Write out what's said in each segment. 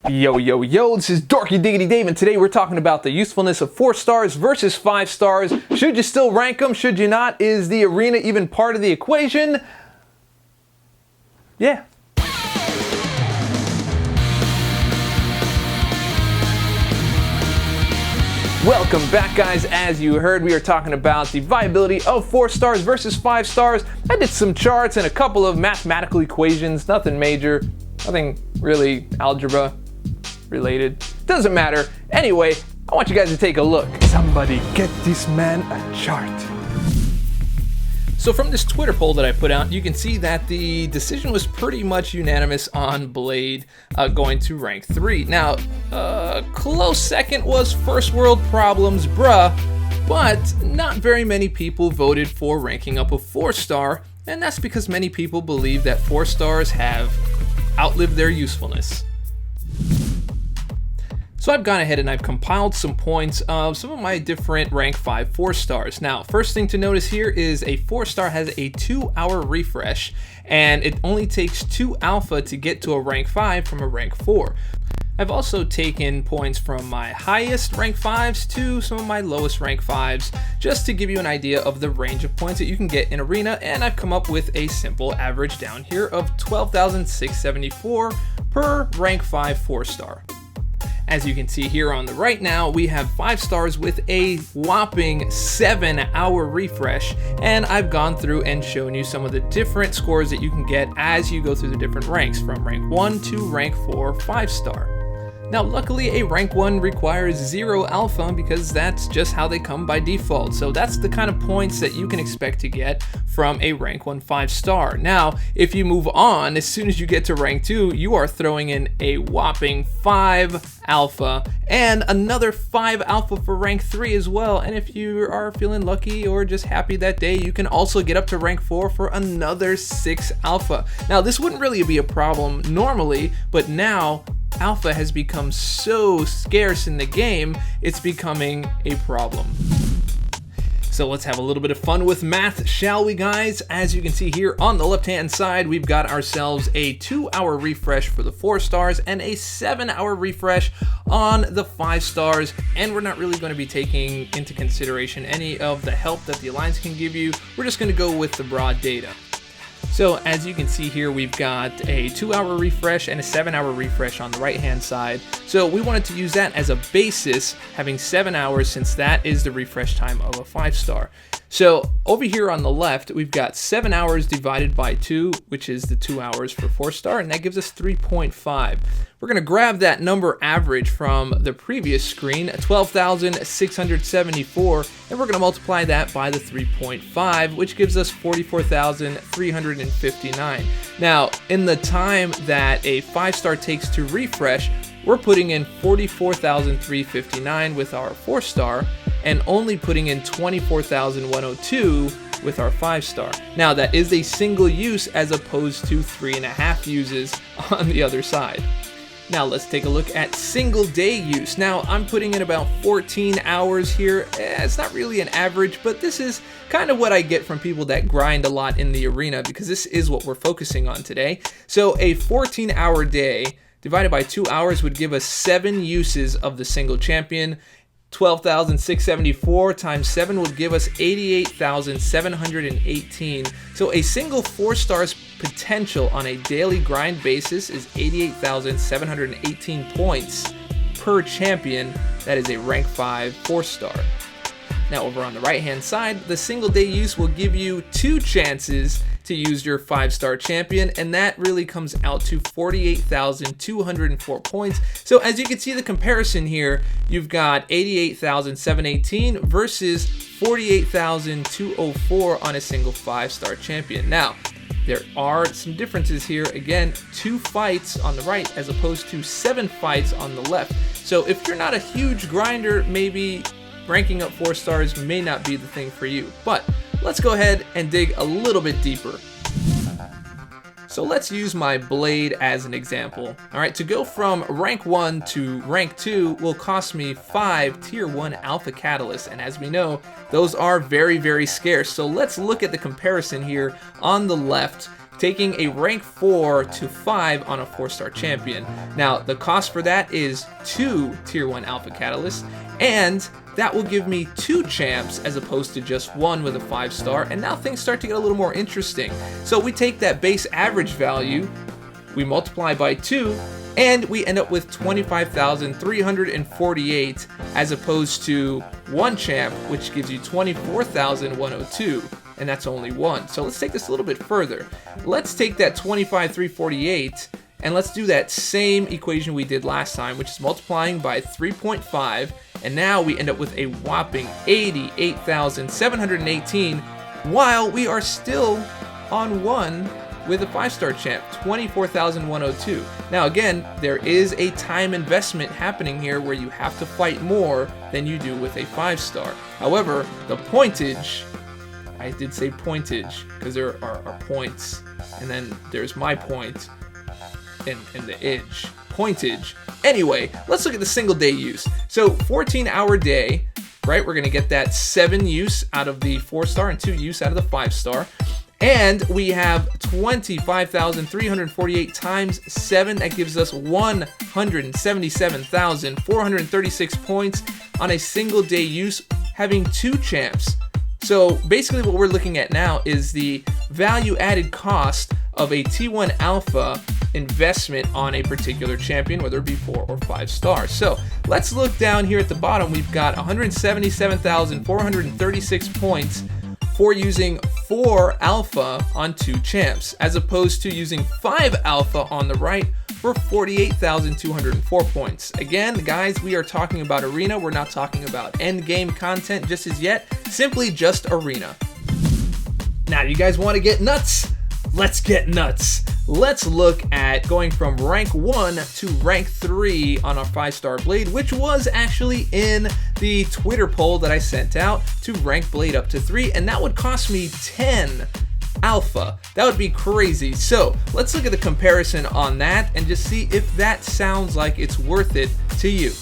Yo, yo, yo, this is Dorky Diggity Dave, and today we're talking about the usefulness of 4 stars versus 5 stars. Should you still rank them? Should you not? Is the arena even part of the equation? Yeah. Welcome back, guys. As you heard, we are talking about the viability of 4 stars versus 5 stars. I did some charts and a couple of mathematical equations, nothing major, nothing really algebra related. Doesn't matter. Anyway, I want you guys to take a look. Somebody get this man a chart. So from this Twitter poll that I put out, you can see that the decision was pretty much unanimous on Blade going to rank 3. Now, close second was First World Problems, bruh, but not very many people voted for ranking up a 4-star, and that's because many people believe that 4 stars have outlived their usefulness. So I've gone ahead and I've compiled some points of some of my different rank 5 4 stars. Now, first thing to notice here is a 4-star has a 2-hour refresh, and it only takes 2 alpha to get to a rank 5 from a rank 4. I've also taken points from my highest rank 5s to some of my lowest rank 5s, just to give you an idea of the range of points that you can get in Arena, and I've come up with a simple average down here of 12,674 per rank 5 4-star. As you can see here on the right now, we have 5 stars with a whopping 7-hour refresh, and I've gone through and shown you some of the different scores that you can get as you go through the different ranks, from rank 1 to rank 4 5-star. Now, luckily, a rank 1 requires 0 alpha because that's just how they come by default. So that's the kind of points that you can expect to get from a rank 1 5-star. Now, if you move on, as soon as you get to rank 2, you are throwing in a whopping 5 alpha and another 5 alpha for rank 3 as well. And if you are feeling lucky or just happy that day, you can also get up to rank 4 for another 6 alpha. Now, this wouldn't really be a problem normally, but now alpha has become so scarce in the game, it's becoming a problem. So let's have a little bit of fun with math, shall we, guys? As you can see here on the left-hand side, we've got ourselves a 2-hour refresh for the 4 stars and a 7-hour refresh on the 5 stars. And we're not really going to be taking into consideration any of the help that the Alliance can give you. We're just going to go with the broad data. So as you can see here, we've got a 2-hour refresh and a 7-hour refresh on the right-hand side. So we wanted to use that as a basis, having 7 hours, since that is the refresh time of a 5-star. So over here on the left, we've got 7 hours divided by 2, which is the 2 hours for 4-star, and that gives us 3.5. We're going to grab that number average from the previous screen, 12,674, and we're going to multiply that by the 3.5, which gives us 44,359. Now, in the time that a 5-star takes to refresh, we're putting in 44,359 with our 4-star, and only putting in 24,102 with our 5-star. Now, that is a single use as opposed to 3.5 uses on the other side. Now let's take a look at single day use. Now I'm putting in about 14 hours here. It's not really an average, but this is kind of what I get from people that grind a lot in the arena, because this is what we're focusing on today. So a 14-hour day divided by 2 hours would give us 7 uses of the single champion. 12,674 times 7 would give us 88,718. So a single 4-star's potential on a daily grind basis is 88,718 points per champion. That is a rank 5 4-star. Now over on the right hand side, the single day use will give you 2 chances to use your 5-star champion, and that really comes out to 48,204 points. So as you can see the comparison here, you've got 88,718 versus 48,204 on a single 5-star champion. Now, there are some differences here. Again, 2 fights on the right as opposed to 7 fights on the left. So if you're not a huge grinder, maybe ranking up 4 stars may not be the thing for you. But let's go ahead and dig a little bit deeper. So let's use my Blade as an example. All right, to go from rank 1 to rank 2 will cost me 5 tier 1 alpha catalysts, and as we know, those are very, very scarce. So let's look at the comparison here on the left taking a rank 4 to 5 on a 4-star champion. Now, the cost for that is 2 tier 1 alpha catalysts, and that will give me 2 champs as opposed to just 1 with a 5-star, and now things start to get a little more interesting. So we take that base average value, we multiply by 2, and we end up with 25,348 as opposed to 1 champ, which gives you 24,102, and that's only 1. So let's take this a little bit further. Let's take that 25,348 and let's do that same equation we did last time, which is multiplying by 3.5, and now we end up with a whopping 88,718, while we are still on 1 with a 5-star champ, 24,102. Now again, there is a time investment happening here where you have to fight more than you do with a 5-star. However, the pointage, I did say pointage because there are points, and then there's my point and the edge. Pointage. Anyway, let's look at the single day use. So 14-hour day, right? We're gonna get that 7 use out of the 4-star and 2 use out of the 5-star. And we have 25,348 times 7. That gives us 177,436 points on a single day use, having 2 champs. So basically what we're looking at now is the value added cost of a T1 alpha investment on a particular champion, whether it be 4 or 5 stars. So let's look down here at the bottom. We've got 177,436 points for using 4 alpha on 2 champs, as opposed to using 5 alpha on the right for 48,204 points. Again, guys, we are talking about arena. We're not talking about end game content just as yet, simply just arena. Now, you guys want to get nuts? Let's get nuts. Let's look at going from rank 1 to rank 3 on our 5-star blade, which was actually in the Twitter poll that I sent out to rank blade up to 3, and that would cost me 10 alpha. That would be crazy. So let's look at the comparison on that and just see if that sounds like it's worth it to you.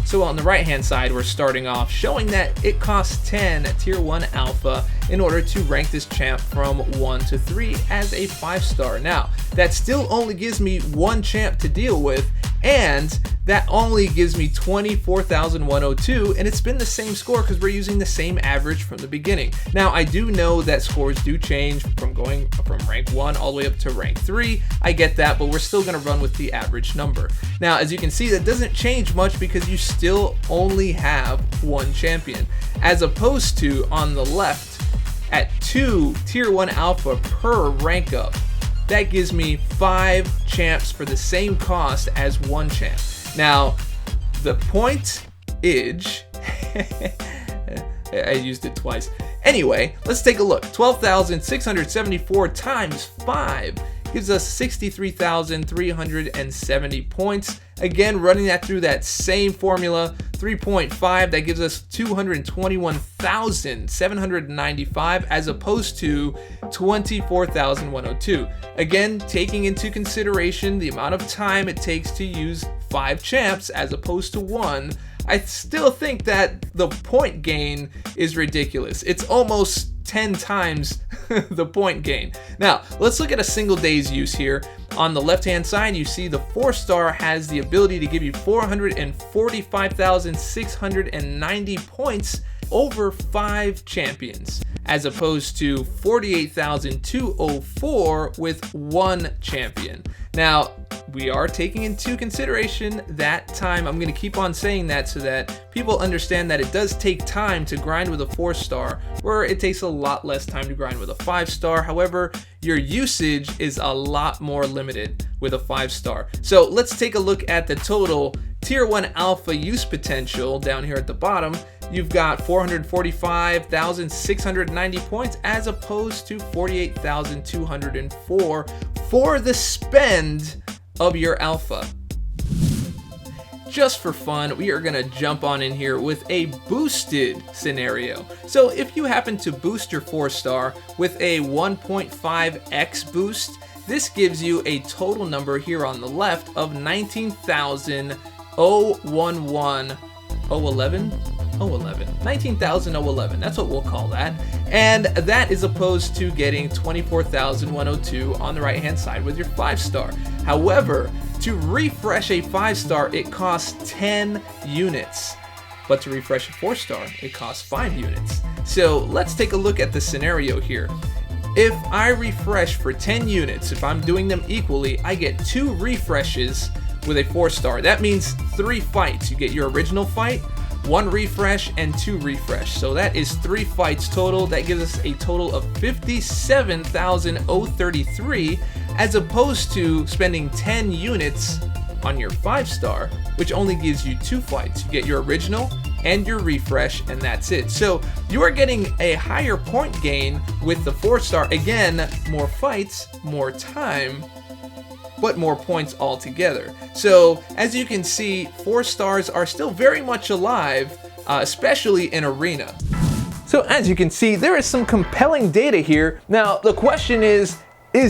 So on the right hand side, we're starting off showing that it costs 10 tier 1 alpha in order to rank this champ from 1 to 3 as a 5-star. Now, that still only gives me 1 champ to deal with, and that only gives me 24,102, and it's been the same score because we're using the same average from the beginning. Now, I do know that scores do change from going from rank 1 all the way up to rank 3. I get that, but we're still going to run with the average number. Now, as you can see, that doesn't change much because you still only have 1 champion, as opposed to on the left at 2 tier 1 alpha per rank up. That gives me 5 champs for the same cost as 1 champ. Now, the pointage, I used it twice. Anyway, let's take a look. 12,674 times 5 gives us 63,370 points. Again, running that through that same formula, 3.5, that gives us 221,795 as opposed to 24,102. Again, taking into consideration the amount of time it takes to use 5 champs as opposed to 1, I still think that the point gain is ridiculous. It's almost 10 times the point gain. Now, let's look at a single day's use here. On the left-hand side, you see the 4-star has the ability to give you 445,690 points over 5 champions, as opposed to 48,204 with 1 champion. Now, we are taking into consideration that time. I'm going to keep on saying that so that people understand that it does take time to grind with a 4-star, where it takes a lot less time to grind with a 5-star. However, your usage is a lot more limited with a 5-star. So let's take a look at the total tier 1 alpha use potential down here at the bottom. You've got 445,690 points as opposed to 48,204 for the spend of your alpha. Just for fun, we are going to jump on in here with a boosted scenario. So if you happen to boost your 4-star with a 1.5x boost, this gives you a total number here on the left of 19,011. 19,011, that's what we'll call that. And that is opposed to getting 24,102 on the right hand side with your 5-star. However, to refresh a 5-star, it costs 10 units. But to refresh a 4-star, it costs 5 units. So let's take a look at the scenario here. If I refresh for 10 units, if I'm doing them equally, I get 2 refreshes with a 4-star. That means 3 fights. You get your original fight, 1 refresh, and 2 refresh. So that is 3 fights total. That gives us a total of 57,033, as opposed to spending 10 units on your 5-star, which only gives you 2 fights. You get your original and your refresh, and that's it. So you are getting a higher point gain with the 4-star. Again, more fights, more time, but more points altogether. So as you can see, 4-stars are still very much alive, especially in Arena. So as you can see, there is some compelling data here. Now the question is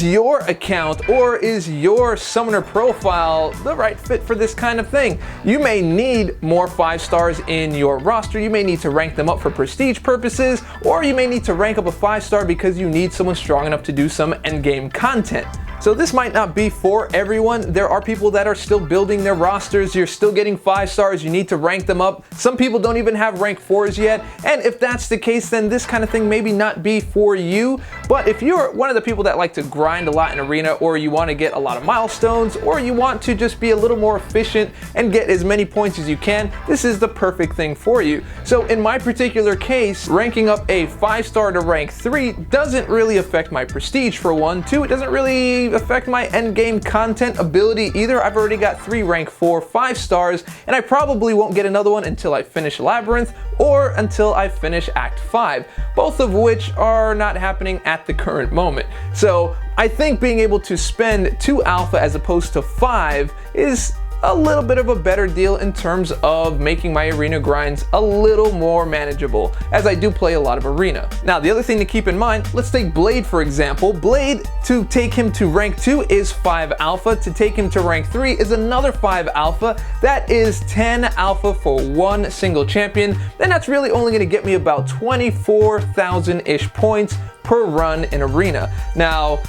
your account or is your summoner profile the right fit for this kind of thing? You may need more 5-stars in your roster, you may need to rank them up for prestige purposes, or you may need to rank up a 5-star because you need someone strong enough to do some endgame content. So this might not be for everyone. There are people that are still building their rosters. You're still getting 5-stars. You need to rank them up. Some people don't even have rank 4s yet. And if that's the case, then this kind of thing maybe not be for you. But if you're one of the people that like to grind a lot in Arena, or you want to get a lot of milestones, or you want to just be a little more efficient and get as many points as you can, this is the perfect thing for you. So in my particular case, ranking up a 5-star to rank 3 doesn't really affect my prestige for 1. 2, it doesn't really affect my endgame content ability either. I've already got 3 rank 4 5-stars, and I probably won't get another one until I finish Labyrinth or until I finish Act 5, both of which are not happening at the current moment. So I think being able to spend 2 alpha as opposed to 5 is a little bit of a better deal in terms of making my Arena grinds a little more manageable, as I do play a lot of Arena. Now the other thing to keep in mind, let's take Blade for example. Blade, to take him to rank 2 is 5 alpha, to take him to rank 3 is another 5 alpha. That is 10 alpha for 1 single champion, and that's really only going to get me about 24,000-ish points per run in Arena. Now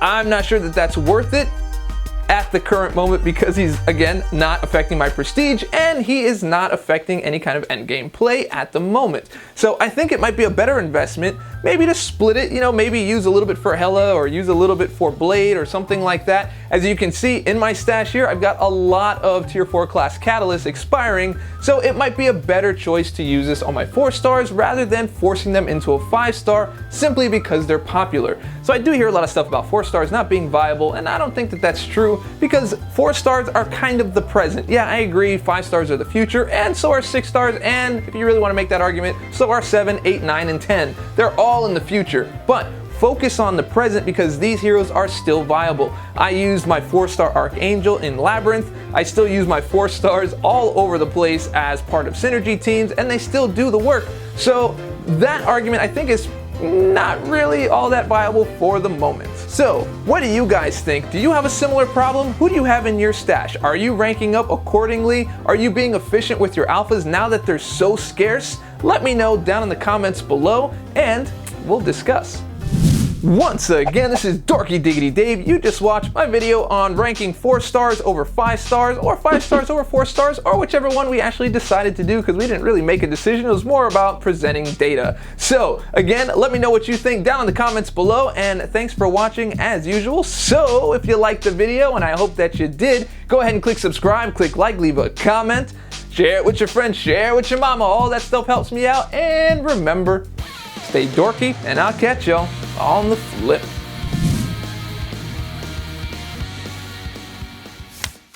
I'm not sure that that's worth it at the current moment, because he's, again, not affecting my prestige and he is not affecting any kind of endgame play at the moment. So I think it might be a better investment maybe to split it, you know, maybe use a little bit for Hela or use a little bit for Blade or something like that. As you can see in my stash here, I've got a lot of tier 4 class catalysts expiring, so it might be a better choice to use this on my 4-stars rather than forcing them into a 5-star simply because they're popular. So I do hear a lot of stuff about 4-stars not being viable, and I don't think that that's true, because 4-stars are kind of the present. Yeah, I agree, 5-stars are the future, and so are 6-stars, and if you really want to make that argument, so are 7, 8, 9, and 10. They're all in the future, but focus on the present because these heroes are still viable. I used my 4-star Archangel in Labyrinth. I still use my 4-stars all over the place as part of synergy teams, and they still do the work. So that argument I think is not really all that viable for the moment. So what do you guys think? Do you have a similar problem? Who do you have in your stash? Are you ranking up accordingly? Are you being efficient with your alphas now that they're so scarce? Let me know down in the comments below and we'll discuss. Once again, this is Dorky Diggity Dave. You just watched my video on ranking 4-stars over 5-stars, or 5-stars over 4-stars, or whichever one we actually decided to do, because we didn't really make a decision. It was more about presenting data. So again, let me know what you think down in the comments below, and thanks for watching as usual. So if you liked the video, and I hope that you did, go ahead and click subscribe, click like, leave a comment, share it with your friends, share it with your mama. All that stuff helps me out. And remember, stay dorky, and I'll catch y'all on the flip.